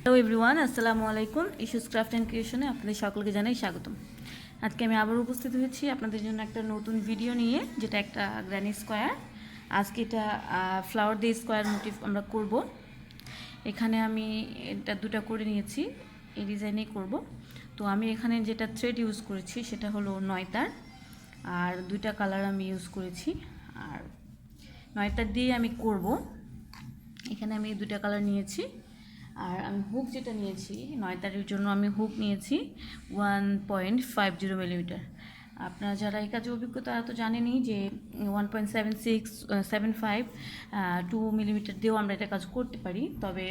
Hello everyone, আসসালামু আলাইকুম। Issues craft and ক্রিয়েশনে আপনাদের সকলকে জানাই স্বাগতম। আজকে আমি আবার উপস্থিত হয়েছি আপনাদের জন্য একটা নতুন ভিডিও নিয়ে, যেটা একটা গ্র্যানি স্কোয়ার। আজকে এটা ফ্লাওয়ার দিয়ে স্কোয়ার মোটিভ আমরা করব। এখানে আমি এটা দুটা করে নিয়েছি, এই ডিজাইনেই করব। তো আমি এখানে যেটা থ্রেড ইউজ করেছি সেটা হলো 9 তার, আর দুইটা কালার আমি ইউজ করেছি। আর 9 তার দিয়ে আমি করব। এখানে আমি দুইটা কালার নিয়েছি। আর আমি হুক যেটা নিয়েছি 9 তারের জন্য, আমি হুক নিয়েছি 1.50 মিলিমিটার। আপনারা যারা এই কাজে অভিজ্ঞ তারা তো জানেনই যে 1.7675 2 মিলিমিটার দিয়েও আমরা এটা কাজ করতে পারি। তবে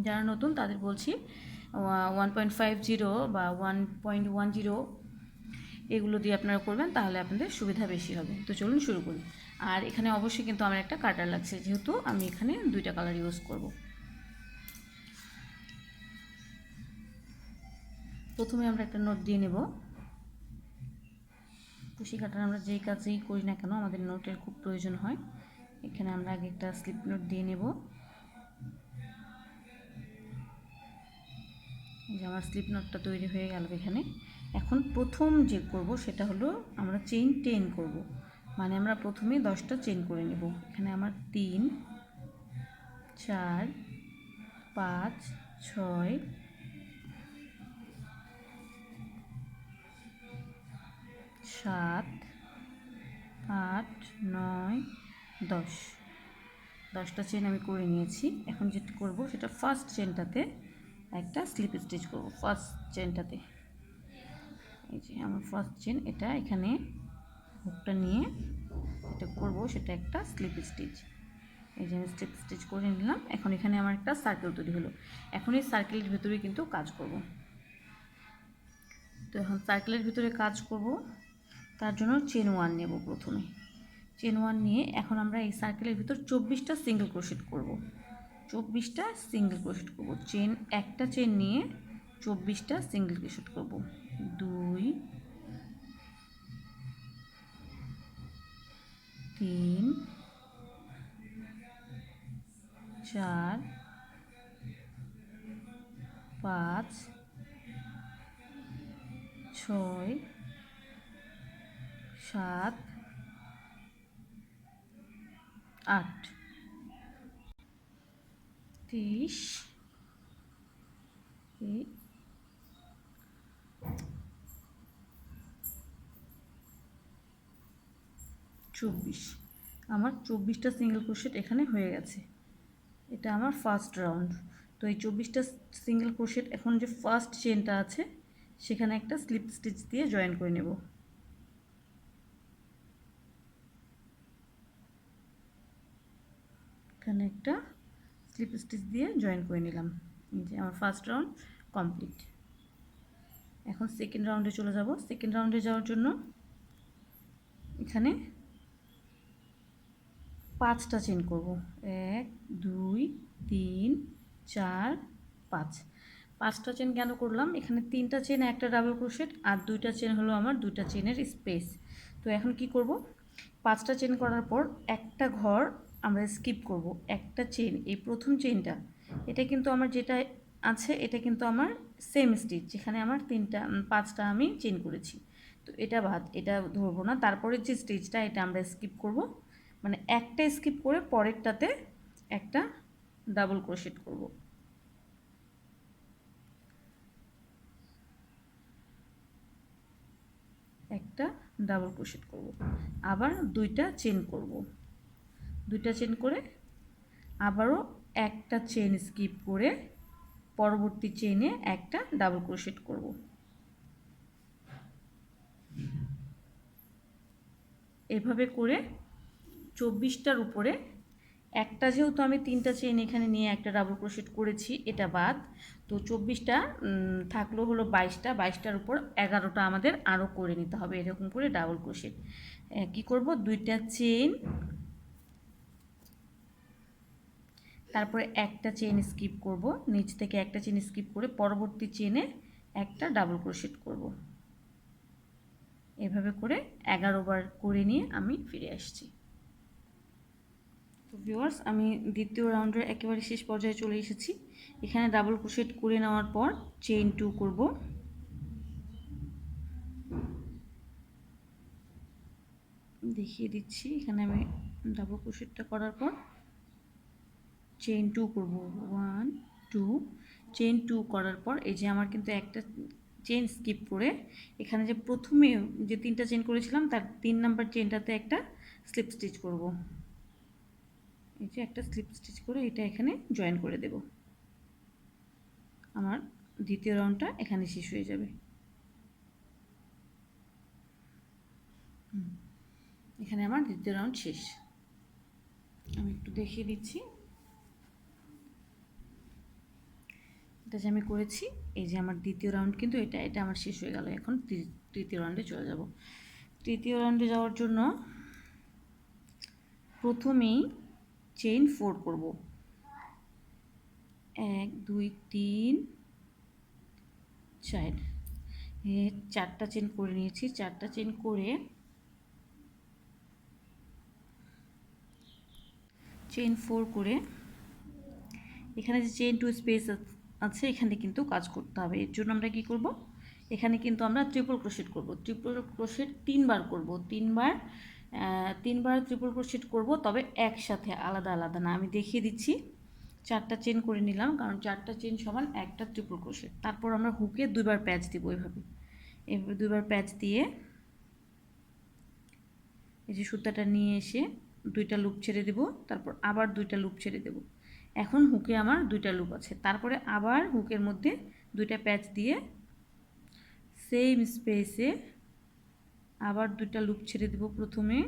যারা নতুন তাদের বলছি 1.50 বা 1.10 এগুলো দিয়ে আপনারা করবেন, তাহলে আপনাদের সুবিধা বেশি হবে। তো চলুন শুরু করি। আর এখানে অবশ্যই কিন্তু আমার একটা কাটার লাগছে, যেহেতু আমি এখানে দুইটা কালার ইউজ করব। প্রথমে আমরা একটা নোট দিয়ে নেব। কুশি কাটার আমরা যেই কাজেই করি না কেন আমাদের নোটের খুব প্রয়োজন হয়। এখানে আমরা আগে একটা স্লিপ নোট দিয়ে নেব। এই যে আমার স্লিপ নোটটা তৈরি হয়ে গেল এখানে। এখন প্রথম যে করব সেটা হলো আমরা চেইন 10 করব, মানে আমরা প্রথমে 10টা চেইন করে নেব। এখানে আমার 3 4 5 6 7 8 9 10, 10টা চেন আমি করে নিয়েছি। এখন যেটা করব সেটা ফার্স্ট চেনটাতে একটা স্লিপ স্টিচ করব। ফার্স্ট চেনটাতে এই যে আমার ফার্স্ট চেন, এটা এখানে হুকটা নিয়ে এটা করব, সেটা একটা স্লিপ স্টিচ। এই যে আমি স্লিপ স্টিচ করে নিলাম। এখন এখানে আমার একটা সার্কেল তৈরি হলো। এখন এই সার্কেলের ভিতরে কিন্তু কাজ করব। তো এখন সার্কেলের ভিতরে কাজ করব, তার জন্য চেন 1 নেব। প্রথমে চেন 1 নিয়ে এখন আমরা এই সার্কেলের ভিতর 24টা সিঙ্গেল ক্রোশেট করব। 24টা সিঙ্গেল ক্রোশেট করব। একটা চেন নিয়ে 24টা সিঙ্গেল ক্রোশেট করব। 2 3 4 5 6 7 8 30 24। আমার 24টা সিঙ্গেল ক্রোশেট এখানে হয়ে গেছে। এটা আমার ফার্স্ট রাউন্ড। তো এই 24টা সিঙ্গেল ক্রোশেট এখন যে ফার্স্ট চেনটা আছে সেখানে একটা স্লিপ স্টিচ দিয়ে জয়েন করে নেব। এখানে একটা স্লিপ স্টিচ দিয়ে জয়েন করে নিলাম। এই যে আমার ফার্স্ট রাউন্ড কমপ্লিট। এখন সেকেন্ড রাউন্ডে চলে যাব। সেকেন্ড রাউন্ডে যাওয়ার জন্য এখানে 5টা চেন করব। 1 2 3 4 5। 5টা চেন কেন করলাম? এখানে 3টা চেন একটা ডাবল ক্রোশেট, আর 2টা চেন হলো আমার 2টা চেনের স্পেস। তো এখন কি করব? 5টা চেন করার পর একটা ঘর আমরা স্কিপ করব। একটা চেন, এই প্রথম চেনটা, এটা কিন্তু আমার যেটা আছে এটা কিন্তু আমার সেম স্টিচ, যেখানে আমার 5টা আমি চেন করেছি। তো এটা বাদ, এটা ধরবো না। তারপরের যে স্টিচটা এটা আমরা স্কিপ করব, মানে একটা স্কিপ করে পরেরটাতে একটা ডাবল ক্রোশেট করব। একটা ডাবল ক্রোশেট করব, আবার 2টা চেন করব। 2টা চেন করে আবারও একটা চেন স্কিপ করে পরবর্তী চেনে একটা ডাবল ক্রোশেট করব। এভাবে করে 24টার উপরে একটা, যেহেতু আমি 3টা চেন এখানে নিয়ে একটা ডাবল ক্রোশেট করেছি এটা বাদ, তো 24টা থাকলো হলো 22টা। 22টার উপর 11টা আমাদের আরও করে নিতে হবে এরকম করে ডাবল ক্রোশেট। কী করব? 2টা চেন, তারপরে একটা চেন স্কিপ করব, নিচ থেকে একটা চেন স্কিপ করে পরবর্তী চেনে একটা ডাবল ক্রোশেট করব। এভাবে করে 11 বার করে নিয়ে আমি ফিরে আসছি। তো ভিউয়ার্স, আমি দ্বিতীয় রাউন্ডের একেবারে শেষ পর্যায়ে চলে এসেছি। এখানে ডাবল ক্রোশেট করে নেওয়ার পর চেইন 2 করব। দেখিয়ে দিচ্ছি, এখানে আমি ডাবল ক্রোশেটটা করার পর চেইন 2 করব। 1 2, চেইন 2 করার পর এই যে আমার কিন্তু একটা চেইন স্কিপ করে এখানে যে প্রথমে যে 3টা চেইন করেছিলাম তার 3 নাম্বার চেইনটাতে একটা স্লিপ স্টিচ করব। এই যে একটা স্লিপ স্টিচ করে এটা এখানে জয়েন করে দেব। আমার দ্বিতীয় রাউন্ডটা এখানে শেষ হয়ে যাবে। এখানে আমার দ্বিতীয় রাউন্ড শেষ। আমি একটু দেখিয়ে দিচ্ছি এটা যে আমি করেছি। এই যে আমার দ্বিতীয় রাউন্ড কিন্তু এটা আমার শেষ হয়ে গেল। এখন তৃতীয় রাউন্ডে চলে যাব। তৃতীয় রাউন্ডে যাওয়ার জন্য প্রথমেই চেইন 4 করব। 1 2 3 4, এই 4টা চেইন করে নিয়েছি। 4টা চেইন করে চেইন 4 করে এখানে যে চেইন 2 স্পেস আছে এখানে কিন্তু কাজ করতে হবে। এর জন্য আমরা কি করব, এখানে কিন্তু আমরা ট্রিপল ক্রোশেট করব। ট্রিপল ক্রোশেট 3বার করব। 3বার ট্রিপল ক্রোশেট করব, তবে একসাথে, আলাদা আলাদা না। আমি দেখিয়ে দিচ্ছি। 4টা চেইন করে নিলাম, কারণ 4টা চেইন সমান একটা ট্রিপল ক্রোশেট। তারপর আমরা হুকে 2বার প্যাচ দিব। এভাবে 2বার প্যাচ দিয়ে এই যে সুতাটা নিয়ে এসে 2টা লুপ ছেড়ে দেব, তারপর আবার 2টা লুপ ছেড়ে দেব। এখন হুকে আমার 2টা লুপ আছে। তারপরে আবার হুকের মধ্যে 2টা প্যাচ দিয়ে সেম স্পেসে আবার 2টা লুপ ছেড়ে দেব। প্রথমে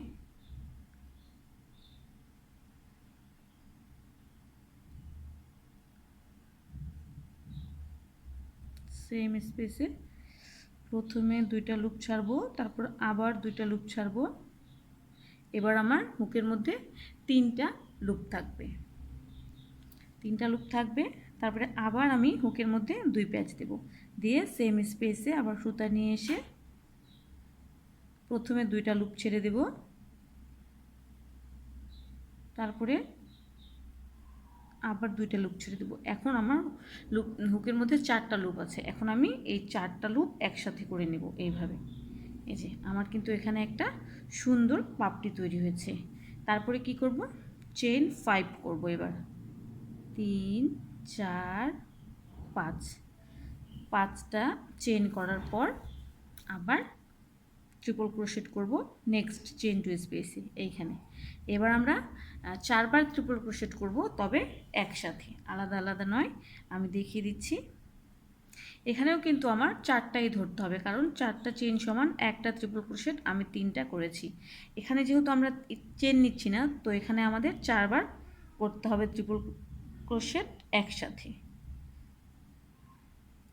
সেম স্পেসে প্রথমে 2টা লুপ ছাড়বো, তারপর আবার 2টা লুপ ছাড়বো। এবার আমার হুকের মধ্যে 3টা লুপ থাকবে। 3টা লুপ থাকবে। তারপরে আবার আমি হুকের মধ্যে 2 প্যাচ দেব, দিয়ে সেম স্পেসে আবার সুতা নিয়ে এসে প্রথমে 2টা লুপ ছেড়ে দেব, তারপরে আবার 2টা লুপ ছেড়ে দেব। এখন আমার হুকের মধ্যে 4টা লুপ আছে। এখন আমি এই 4টা লুপ একসাথে করে নেব এইভাবে। এই যে আমার কিন্তু এখানে একটা সুন্দর পাপড়ি তৈরি হয়েছে। তারপরে কি করব, চেইন 5 করব। এবার 3 4 5, 5টা চেইন করার পর আবার ট্রিপল ক্রোশেট করব নেক্সট চেইন 2 স্পেসে এইখানে। এবার আমরা 4বার ট্রিপল ক্রোশেট করব, তবে একসাথে, আলাদা আলাদা নয়। আমি দেখিয়ে দিচ্ছি। এখানেও কিন্তু আমার 4টাই ধরতে হবে, কারণ 4টা চেইন সমান একটা ট্রিপল ক্রোশেট। আমি 3টা করেছি। এখানে যেহেতু আমরা চেইন নিচ্ছি না, তো এখানে আমাদের 4বার করতে হবে ট্রিপল ক্রোশেট একসাথে।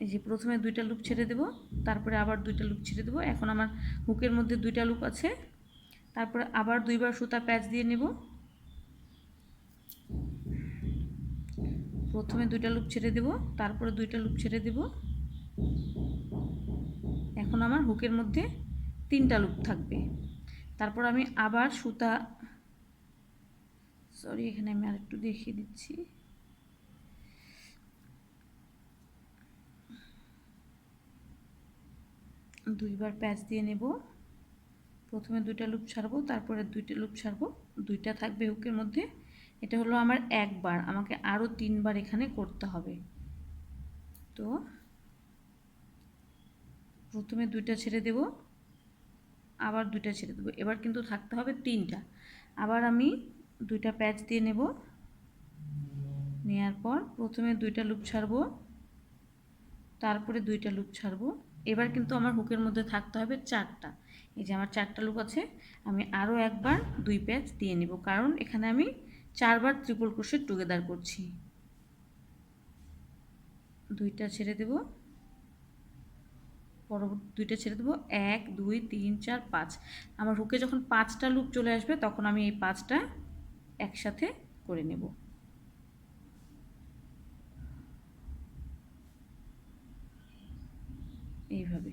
এই যে প্রথমে 2টা লুপ ছেড়ে দেব, তারপরে আবার 2টা লুপ ছেড়ে দেব। এখন আমার হুকের মধ্যে 2টা লুপ আছে। তারপরে আবার 2বার সুতা প্যাচ দিয়ে নেব। প্রথমে 2টা লুপ ছেড়ে দেব, তারপরে 2টা লুপ ছেড়ে দেব। এখন আমার হুকের মধ্যে 3টা লুপ থাকবে। তারপর আমি আবার সুতা, সরি এখানে আমি আরেকটু দেখিয়ে দিচ্ছি। দুইবার প্যাচ দিয়ে নেব। প্রথমে 2টা লুপ ছাড়বো, তারপরে 2টা লুপ ছাড়বো। 2টা থাকবে হুকের মধ্যে। এটা হলো আমার একবার, আমাকে আরও 3বার এখানে করতে হবে। তো প্রথমে 2টা ছেড়ে দেব, আবার 2টা ছেড়ে দেবো। এবার কিন্তু থাকতে হবে 3টা। আবার আমি 2টা প্যাচ দিয়ে নেব। নেওয়ার পর প্রথমে 2টা লুপ ছাড়বো, তারপরে 2টা লুপ ছাড়বো। এবার কিন্তু আমার হুকের মধ্যে থাকতে হবে 4টা। এই যে আমার 4টা লুপ আছে। আমি আরও একবার 2 প্যাচ দিয়ে নেব, কারণ এখানে আমি 4বার ট্রিপল ক্রোশেট টুগেদার করছি। 2টা ছেড়ে দেব, পরবর্তী 2টা ছেড়ে দেবো। 1 2 3 4 5। আমার হুকে যখন 5টা লুপ চলে আসবে, তখন আমি এই 5টা একসাথে করে নেব। এইভাবে।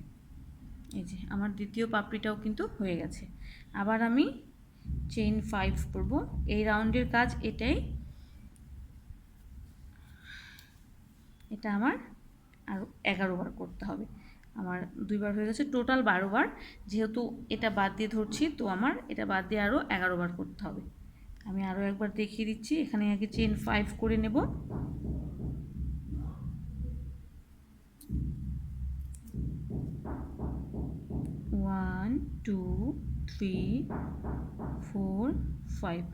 এই যে আমার দ্বিতীয় পাপড়িটাও কিন্তু হয়ে গেছে। আবার আমি চেইন 5 করব। এই রাউন্ডের কাজ এটাই, এটা আমার আরও 11 বার করতে হবে। আমার 2 বার হয়ে গেছে, টোটাল 12 বার। যেহেতু এটা বাদ দিয়ে ধরছি, তো আমার এটা বাদ দিয়ে আরও 11 বার করতে হবে। আমি আরও একবার দেখিয়ে দিচ্ছি। এখানে আগে চেইন 5 করে নেব। ওয়ান, 2, 3, 4, 5।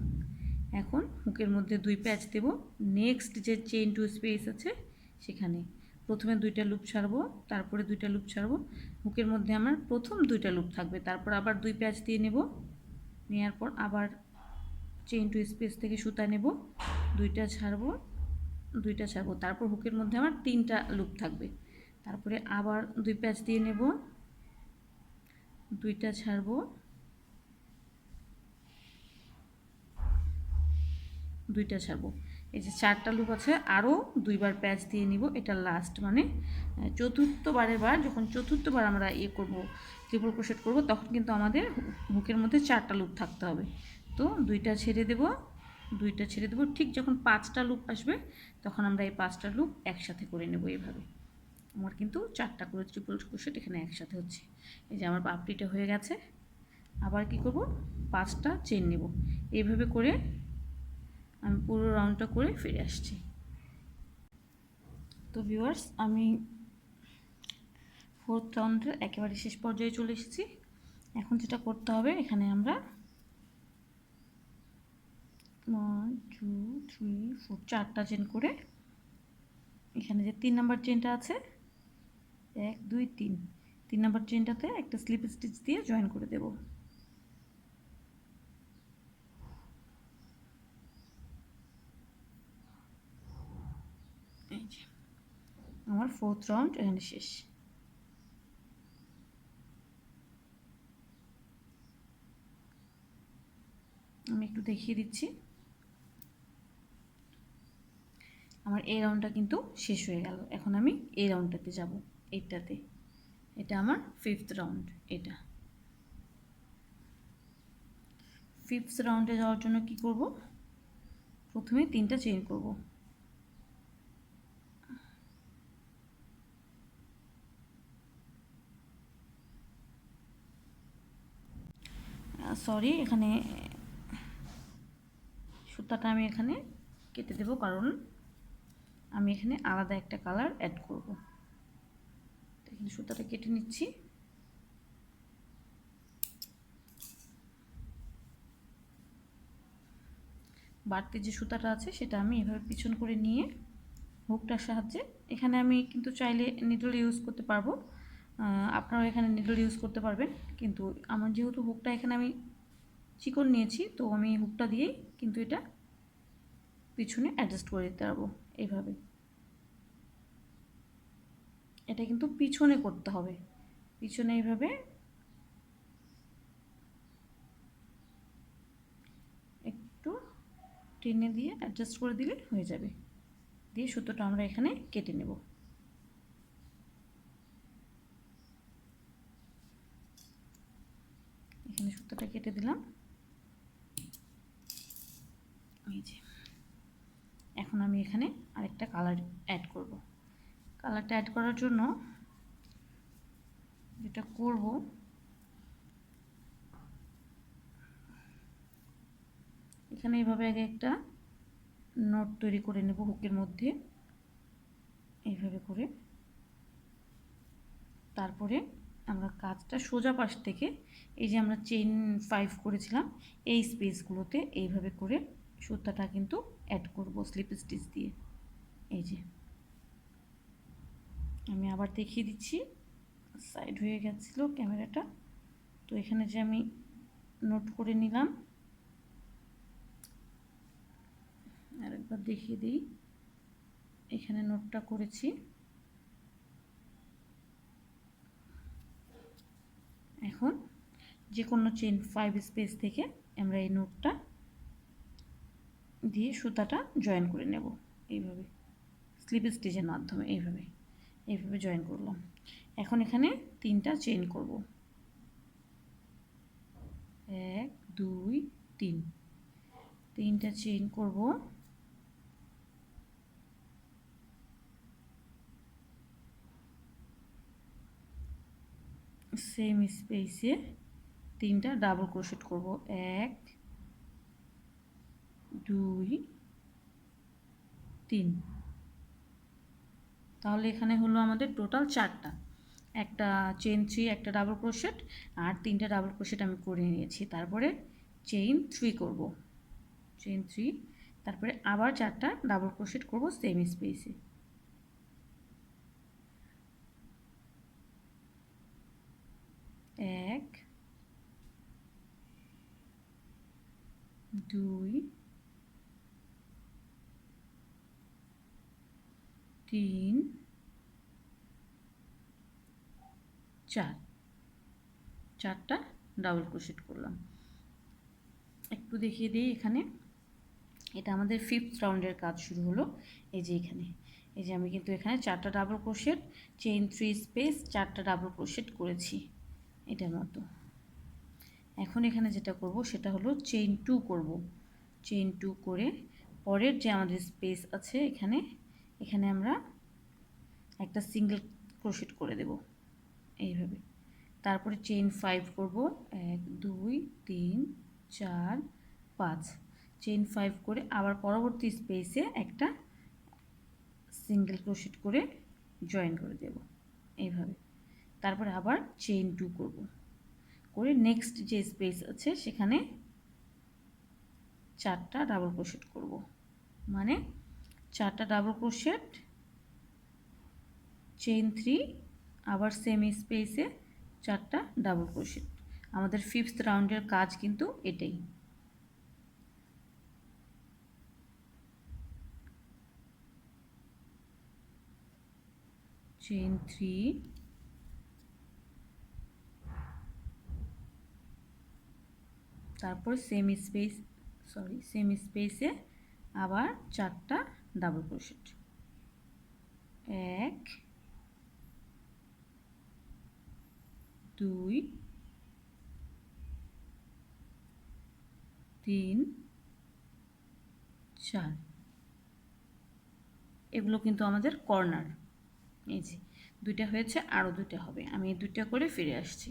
এখন হুকের মধ্যে 2 প্যাচ দেব। নেক্সট যে চেইন 2 স্পেস আছে সেখানে প্রথমে 2টা লুপ ছাড়বো, তারপরে 2টা লুপ ছাড়বো। হুকের মধ্যে আমার প্রথম 2টা লুপ থাকবে, তারপর আবার 2 প্যাচ দিয়ে নেব। নেওয়ার পর আবার চেইন 2 স্পেস থেকে সুতা নেব, 2টা ছাড়বো, 2টা ছাড়বো। তারপর হুকের মধ্যে আমার 3টা লুপ থাকবে, তারপরে আবার 2 প্যাচ দিয়ে নেব, 2টা ছাড়বো, 2টা ছাড়বো। এই যে 4টা লুপ আছে, আরও 2 বার প্যাচ দিয়ে নিব। এটা লাস্ট, মানে চতুর্থবারের বার। যখন চতুর্থবার আমরা করব, ট্রিপল ক্রোশেট করব, তখন কিন্তু আমাদের হুকের মধ্যে 4টা লুপ থাকতে হবে। তো 2টা ছেড়ে দেব, 2টা ছেড়ে দেবো। ঠিক যখন 5টা লুপ আসবে, তখন আমরা এই 5টা লুপ একসাথে করে নেব। এইভাবে আমার কিন্তু 4টা করে ট্রিপল ক্রোশেট এখানে একসাথে হচ্ছে। এই যে আমার পাপড়িটা হয়ে গেছে। আবার কি করব, 5টা চেন নেব। এইভাবে করে আমি পুরো রাউন্ডটা করে ফিরে আসছি। তো ভিউয়ার্স, আমি 4th রাউন্ডের একেবারে শেষ পর্যায়ে চলে এসেছি। এখন যেটা করতে হবে, এখানে আমরা 1, 2, 3, 4 4টা চেন করে এখানে যে 3 নাম্বার চেনটা আছে, 1, 2, 3 নাম্বার চেনটাতে একটা স্লিপ স্টিচ দিয়ে জয়েন করে দেব। এই যে আমার 4th রাউন্ড এখানে শেষ। আমি একটু দেখিয়ে দিচ্ছি। আমার এই রাউন্ডটা কিন্তু শেষ হয়ে গেল। এখন আমি এই রাউন্ডটাতে যাব, এইটাতে। এটা আমার 5th রাউন্ড। এটা 5th রাউন্ডে যাওয়ার জন্য কি করব, প্রথমে 3টা চেইন করব। সরি, এখানে সুতাটা আমি এখানে কেটে দেব, কারণ আমি এখানে আলাদা একটা কালার অ্যাড করব। এখানে সুতাটা কেটে নিচ্ছি। বাড়তি যে সুতাটা আছে সেটা আমি এভাবে পিছন করে নিয়ে হুকটার সাহায্যে, এখানে আমি কিন্তু চাইলে নিডল ইউজ করতে পারবো, আপনারাও এখানে নিডল ইউজ করতে পারবেন। কিন্তু আমার যেহেতু হুকটা এখানে আমি চিকন নিয়েছি, তো আমি হুকটা দিয়েই কিন্তু এটা পিছনে অ্যাডজাস্ট করে দিতে পারবো। এইভাবে এটা কিন্তু পিছনে করতে হবে, পিছনে এইভাবে একটু টেনে দিয়ে অ্যাডজাস্ট করে দিলে হয়ে যাবে। দিয়ে সুতোটা আমরা এখানে কেটে নেব। এখানে সুতোটা কেটে দিলাম। এই যে এখন আমি এখানে আরেকটা কালার অ্যাড করব। কালারটা অ্যাড করার জন্য যেটা করব, এখানে এইভাবে আগে একটা নোট তৈরি করে নেব হুকের মধ্যে, এইভাবে করে। তারপরে আমরা কাজটা সোজা পাশ থেকে, এই যে আমরা চেইন 5 করেছিলাম, এই স্পেসগুলোতে এইভাবে করে সুতাটা কিন্তু অ্যাড করব স্লিপ স্টিচ দিয়ে। এই যে আমি আবার দেখিয়ে দিচ্ছি, সাইড হয়ে গেছিলো ক্যামেরাটা। তো এখানে যে আমি নোট করে নিলাম, আরেকবার দেখিয়ে দিই। এখানে নোটটা করেছি। এখন যে কোনো চেইন 5 স্পেস থেকে আমরা এই নোটটা দিয়ে সুতাটা জয়েন করে নেব, এইভাবে স্লিপ স্টিচের মাধ্যমে। এইভাবে এইভাবে জয়েন করলাম। এখন এখানে 3টা চেইন করব, 1, 2, তিনটা চেইন করব, সেম স্পেসে তিনটা ডাবল ক্রোশেট করব, 1 2 3। তাহলে এখানে হলো আমাদের টোটাল 4টা, একটা চেইন 3, একটা ডাবল ক্রোশেট আর 3টা ডাবল ক্রোশেট আমি করে নিয়েছি। তারপরে চেইন 3 করব, চেইন 3, তারপরে আবার 4টা ডাবল ক্রোশেট করব সেম স্পেসে। এক, 2 3 4, 4টা ডাবল ক্রোশেট করলাম। একটু দেখিয়ে দিই এখানে, এটা আমাদের 5th রাউন্ডের কাজ শুরু হলো। এই যে এখানে, এই যে আমি কিন্তু এখানে 4টা ডাবল ক্রোশেট, চেইন 3 স্পেস 4টা ডাবল ক্রোশেট করেছি এটার মতো। এখন এখানে যেটা করব সেটা হলো চেইন 2 করব, চেইন 2 করে পরের যে আমাদের স্পেস আছে এখানে, এখানে আমরা একটা সিঙ্গেল ক্রোশেট করে দেব এইভাবে। তারপরে চেইন 5 করব, 1 2 3 4 5, চেইন 5 করে আবার পরবর্তী স্পেসে একটা সিঙ্গেল ক্রোশেট করে জয়েন করে দেব এইভাবে। তারপরে আবার চেইন 2 করব, করে নেক্সট যে স্পেস আছে সেখানে 4টা ডাবল ক্রোশেট করব, মানে 4টা ডাবল ক্রোশেট, চেইন 3, আবার সেম স্পেসে 4টা ডাবল ক্রোশেট। আমাদের 5th রাউন্ডের কাজ কিন্তু এটাই। চেইন 3, তারপর সেম স্পেসে আবার 4টা ডাবল ক্রোশেট, 1 2 3 4। এগুলো কিন্তু আমাদের কর্নার। এই যে দুইটা হয়েছে, আরও দুইটা হবে, আমি এই দুইটা করে ফিরে আসছি।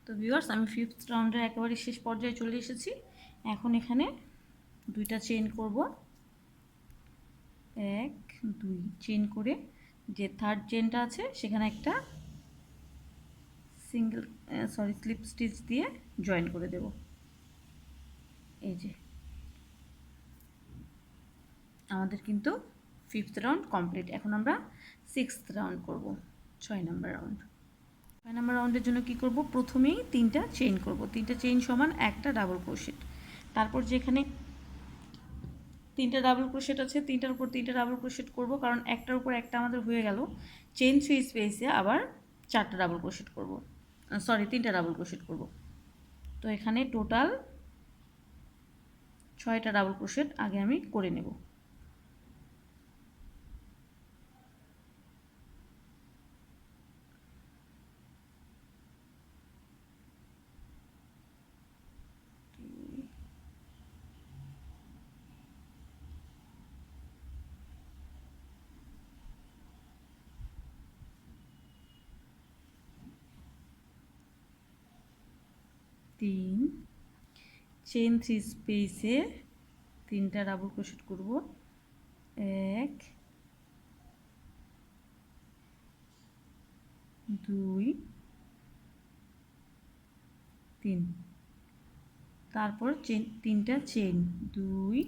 তো ভিউয়ার্স, আমি 5th রাউন্ডের একেবারে শেষ পর্যায়ে চলে এসেছি। এখন এখানে দুইটা চেইন করব, 1 2 চেইন করে যে থার্ড চেইনটা আছে সেখানে একটা স্লিপ স্টিচ দিয়ে জয়েন করে দেব। এই যে আমাদের কিন্তু 5th রাউন্ড কমপ্লিট। এখন আমরা 6th রাউন্ড করব, 6 নম্বর রাউন্ড। 6 নম্বর রাউন্ডের জন্য কি করব, প্রথমেই 3টা চেইন করব, 3টা চেইন সমান একটা ডাবল ক্রোশেট। তারপর যেখানে 3টা ডাবল ক্রোশেট আছে 3টার উপর 3টা ডাবল ক্রোশেট করব, কারণ একটার উপর একটা আমাদের হয়ে গেল। চেইন 3 স্পেসে আবার 4টা ডাবল ক্রোশেট করব, 3টা ডাবল ক্রোশেট করব। তো এখানে টোটাল 6টা ডাবল ক্রোশেট আগে আমি করে নেব। তিন, চেইন 3 স্পেসে 3টা ডাবল ক্রোশেট করব, 1 2 3। তারপর 3টা চেইন, 2,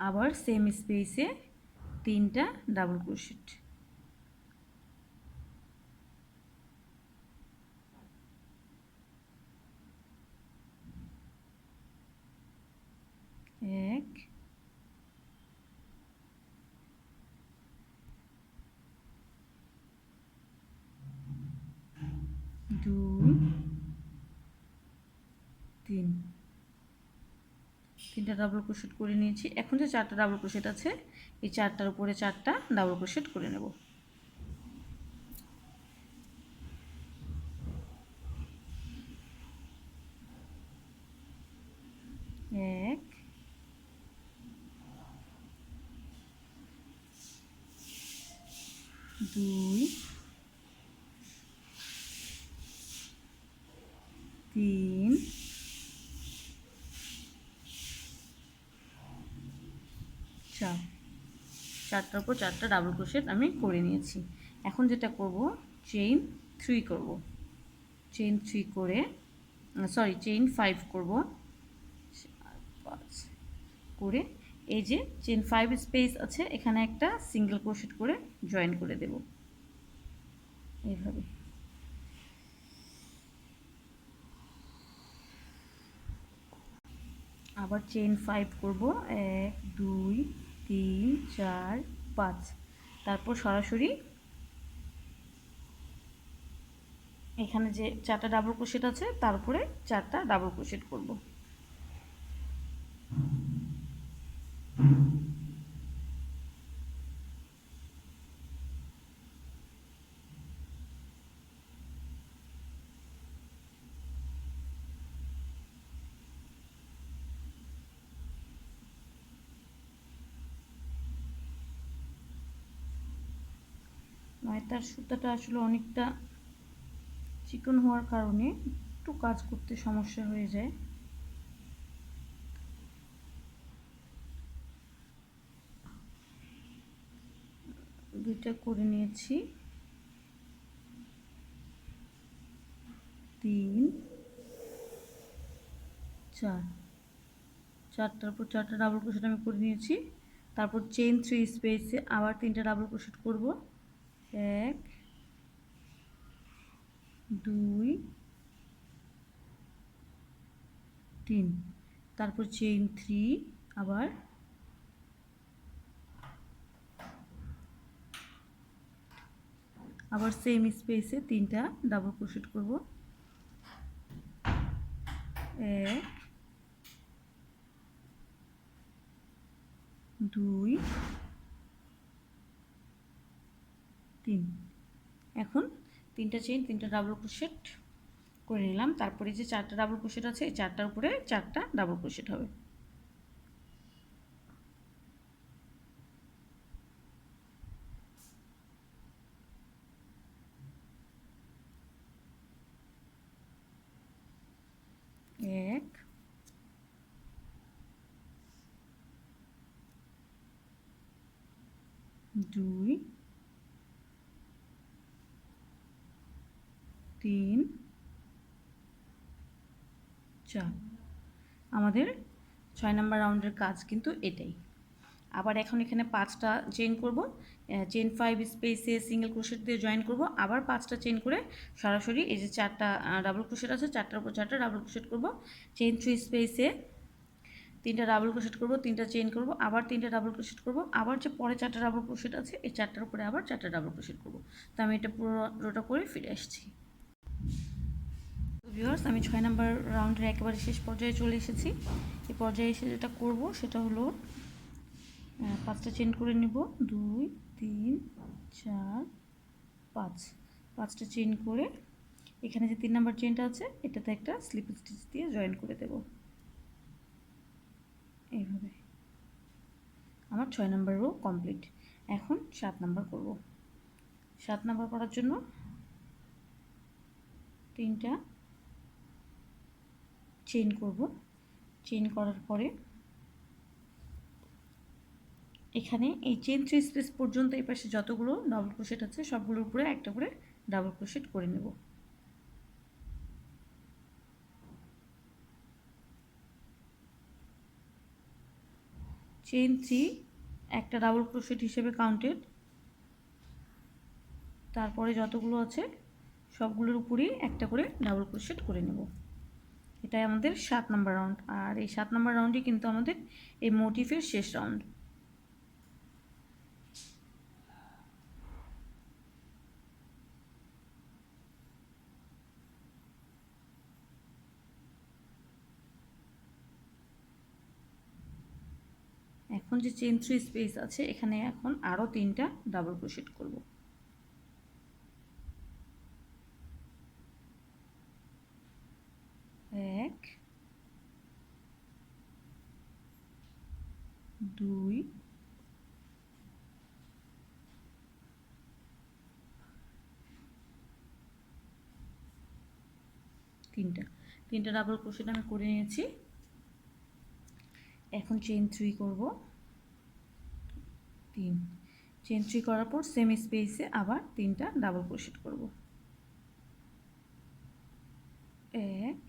আবার সেম স্পেসে 3টা ডাবল ক্রোশেট, 1 2 3। 3টা ডাবল ক্রোশেট করে নিয়েছি। এখন যে 4টা ডাবল ক্রোশেট আছে এই 4টার উপরে 4টা ডাবল ক্রোশেট করে নেব। 2 3 4 চারটার উপর চারটা ডাবল ক্রোশেট আমি করে নিয়েছি। এখন যেটা করব, চেইন 3 করব, চেইন 3 করে চেইন 5 করব, 5 করে এই যে চেইন 5 স্পেস আছে এখানে একটা সিঙ্গেল ক্রোশেট করে জয়েন করে দেব এইভাবে। আবার চেইন 5 করব, 1 2 3 4 5, তারপর সরাসরি এখানে যে চারটা ডাবল ক্রোশেট আছে তার উপরে চারটা ডাবল ক্রোশেট করব। নয়তার সুতাটা আসলে অনেকটা চিকন হওয়ার কারণে একটু কাজ করতে সমস্যা হয়ে যায়। দুইটা করে নিয়েছি, 3 4, চারটার পর চারটা ডাবল ক্রোশেট আমি করে নিয়েছি। তারপর চেইন 3 স্পেসে আবার 3টা ডাবল ক্রোশেট করব, 1 2 3, তারপর চেইন 3 আবার সেম স্পেসে 3টা ডাবল ক্রোশেট করব, 1 2 3। এখন 3টা চেইন 3টা ডাবল ক্রোশেট করে নিলাম। তারপরে যে চারটা ডাবল ক্রোশেট আছে এই চারটার উপরে চারটা ডাবল ক্রোশেট হবে। এক, দুই, 3 4। আমাদের 6 নাম্বার রাউন্ডের কাজ কিন্তু এটাই। আবার এখন এখানে 5টা চেইন করব, চেইন 5 স্পেসে সিঙ্গেল ক্রোশেট দিয়ে জয়েন করব, আবার 5টা চেইন করে সরাসরি এই যে চারটা ডাবল ক্রোশেট আছে চারটার উপর চারটা ডাবল ক্রোশেট করব, চেইন 3 স্পেসে 3টা ডাবল ক্রোশেট করব, 3টা চেইন করব, আবার 3টা ডাবল ক্রোশেট করব, আবার যে পরে চারটা ডাবল ক্রোশেট আছে এই চারটার উপরে আবার চারটা ডাবল ক্রোশেট করব। তো আমি এটা পুরোটা করে ফিরে আসছি। ভিউয়ার্স, আমি 6 নাম্বার রাউন্ডের একেবারে শেষ পর্যায়ে চলে এসেছি। এই পর্যায়ে এসে যেটা করব সেটা হলো 5টা চেইন করে নিব, 2 3 4 5, 5টা চেইন করে এখানে যে 3 নাম্বার চেইনটা আছে এটাতে একটা স্লিপ স্টিচ দিয়ে জয়েন করে দেব এইভাবে। আমার 6 নাম্বার রো কমপ্লিট। এখন 7 নাম্বার করব। 7 নাম্বার করার জন্য 3টা চেইন করব, চেইন করার পরে এখানে এই চেইন 3 স্পেস পর্যন্ত এই পাশে যতগুলো ডাবল ক্রোশেট আছে সবগুলোর উপরে একটা করে ডাবল ক্রোশেট করে নেব। চেইন 3 একটা ডাবল ক্রোশেট হিসেবে কাউন্টেড। তারপরে যতগুলো আছে সবগুলোর উপরেই একটা করে ডাবল ক্রোশেট করে নেব। এটাই আমাদের 7 নাম্বার রাউন্ড। আর এই 7 নাম্বার রাউন্ডই কিন্তু আমাদের এই মোটিফের শেষ রাউন্ড। এখন যে চেইন 3 স্পেস আছে এখানে এখন আরও 3টা ডাবল ক্রোশেট করব। 1 2 তিনটা ডাবল ক্রোশেট আমি করে নিয়েছি। এখন চেইন 3 করব, 3 চেইন 3 করার পর সেম স্পেসে আবার 3টা ডাবল ক্রোশেট করব। 1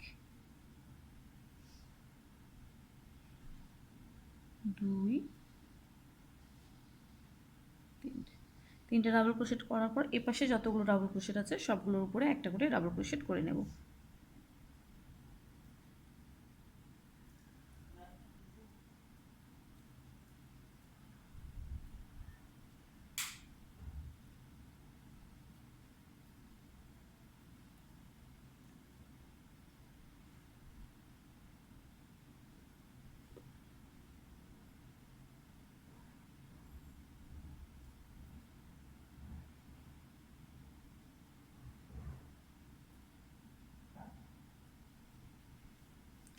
2 3টা ডাবল ক্রোশেট করার পর এপাশে যতগুলো ডাবল ক্রোশেট আছে সবগুলোর উপরে একটা করে ডাবল ক্রোশেট করে নেব।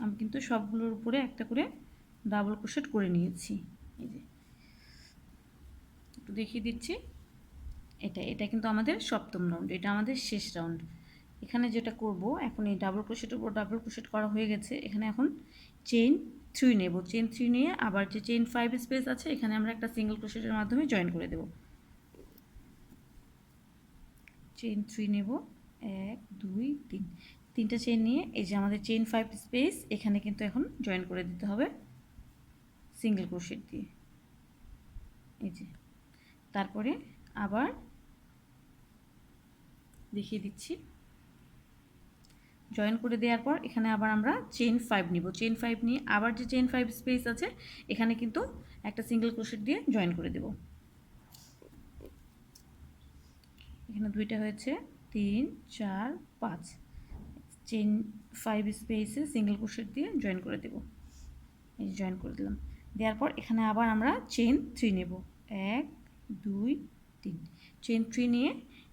আমি কিন্তু সবগুলোর উপরে একটা করে ডাবল ক্রোশেট করে নিয়েছি। এই যে একটু দেখিয়ে দিচ্ছি, এটা কিন্তু আমাদের সপ্তম রাউন্ড, এটা আমাদের শেষ রাউন্ড। এখানে যেটা করব, এখন এই ডাবল ক্রোশেটের উপর ডাবল ক্রোশেট করা হয়ে গেছে, এখানে এখন চেইন 3 নেব। চেইন 3 নিয়ে আবার যে চেইন 5 স্পেস আছে এখানে আমরা একটা সিঙ্গেল ক্রোশেটের মাধ্যমে জয়েন করে দেব। চেইন 3 নেব, 1 2 3, 3টা চেইন নিয়ে এই যে আমাদের চেইন 5 স্পেস এখানে কিন্তু এখন জয়েন করে দিতে হবে সিঙ্গেল ক্রোশেট দিয়ে। এই যে তারপরে আবার দেখিয়ে দিচ্ছি, জয়েন করে দেওয়ার পর এখানে আবার আমরা চেইন 5 নিব। চেইন 5 নিয়ে আবার যে চেইন 5 স্পেস আছে এখানে কিন্তু একটা সিঙ্গেল ক্রোশেট দিয়ে জয়েন করে দেব। এখানে 2টা হয়েছে, 3 4 5, চেইন 5 স্পেসে সিঙ্গেল ক্রোশেট দিয়ে জয়েন করে দেব। এই জয়েন করে দিলাম। দেওয়ার পর এখানে আবার আমরা চেইন 3 নেব, 1 2 3, চেইন 3 নিয়ে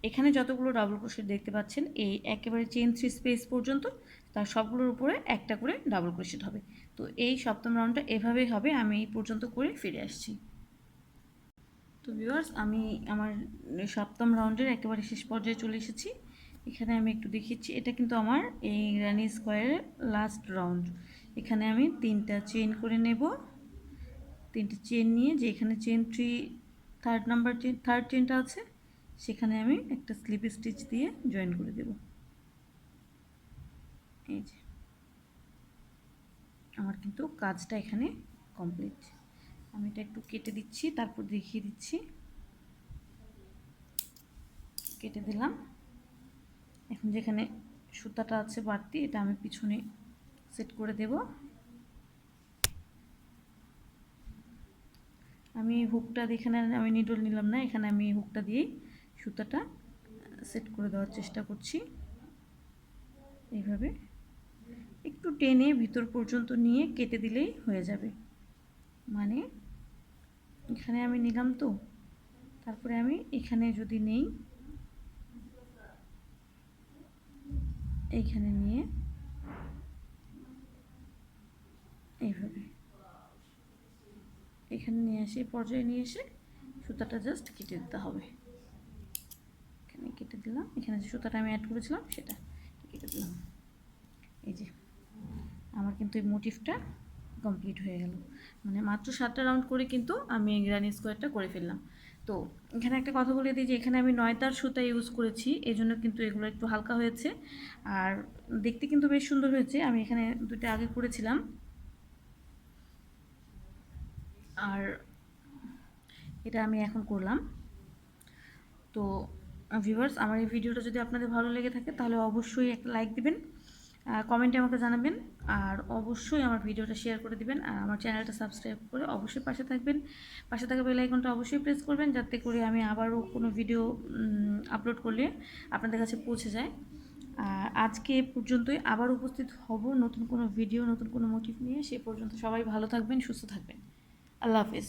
এখানে যতগুলো ডাবল ক্রোশেট দেখতে পাচ্ছেন এই একেবারে চেইন 3 স্পেস পর্যন্ত তার সবগুলোর উপরে একটা করে ডাবল ক্রোশেট হবে। তো এই সপ্তম রাউন্ডটা এভাবেই হবে, আমি এই পর্যন্ত করে ফিরে আসছি। তো ভিউয়ার্স, আমি আমার সপ্তম রাউন্ডের একেবারে শেষ পর্যায়ে চলে এসেছি। এখানে আমি একটু দেখিয়েছি, এটা কিন্তু আমার এই রানি স্কোয়ারের লাস্ট রাউন্ড। এখানে আমি 3টা চেইন করে নেব। 3টে চেইন নিয়ে যে এখানে চেইন 3 থার্ড চেইনটা আছে সেখানে আমি একটা স্লিপ স্টিচ দিয়ে জয়েন করে দেব। এই যে আমার কিন্তু কাজটা এখানে কমপ্লিট। আমি এটা একটু কেটে দিচ্ছি, তারপর দেখিয়ে দিচ্ছি। কেটে দিলাম। এখন যেখানে সুতাটা আছে বাড়তি এটা আমি পিছনে সেট করে দেব। আমি হুকটা এখানে আমি নিডল নিলাম না, এখানে আমি হুকটা দিয়েই সুতাটা সেট করে দেওয়ার চেষ্টা করছি। এইভাবে একটু টেনে ভিতর পর্যন্ত নিয়ে কেটে দিলেই হয়ে যাবে। মানে এখানে আমি নিলাম, তো তারপরে আমি এখানে যদি নেই, এইখানে নিয়ে এইভাবে এখানে নিয়ে এসে পর্যায়ে নিয়ে এসে সুতাটা জাস্ট কেটে দিতে হবে। এখানে কেটে দিলাম, এখানে যে সুতাটা আমি অ্যাড করেছিলাম সেটা কেটে দিলাম। এই যে আমার কিন্তু এই মোটিভটা কমপ্লিট হয়ে গেল। মানে মাত্র 7টা রাউন্ড করে কিন্তু আমি রানি স্কোয়ারটা করে ফেললাম। তো এখানে একটা কথা বলে দিই যে এখানে আমি 9 তার সুতা ইউজ করেছি, এই জন্য কিন্তু এগুলো একটু হালকা হয়েছে আর দেখতে কিন্তু বেশ সুন্দর হয়েছে। আমি এখানে 2টা আগে করেছিলাম। আর এটা আমি এখন করলাম। তো ভিউয়ার্স, আমার এই ভিডিওটা যদি আপনাদের ভালো লেগে থাকে তাহলে অবশ্যই একটা লাইক দিবেন, কমেন্টে আমাকে জানাবেন, আর অবশ্যই আমার ভিডিওটা শেয়ার করে দিবেন, আর আমার চ্যানেলটা সাবস্ক্রাইব করে অবশ্যই পাশে থাকবেন। পাশে থাকা বেল আইকনটা অবশ্যই প্রেস করবেন যাতে করে আমি আবারও কোনো ভিডিও আপলোড করলে আপনাদের কাছে পৌঁছে যায়। আর আজকে এ পর্যন্তই, আবার উপস্থিত হব নতুন কোনো ভিডিও নতুন কোনো মোটিভ নিয়ে। সে পর্যন্ত সবাই ভালো থাকবেন, সুস্থ থাকবেন। আল্লাহ হাফেজ।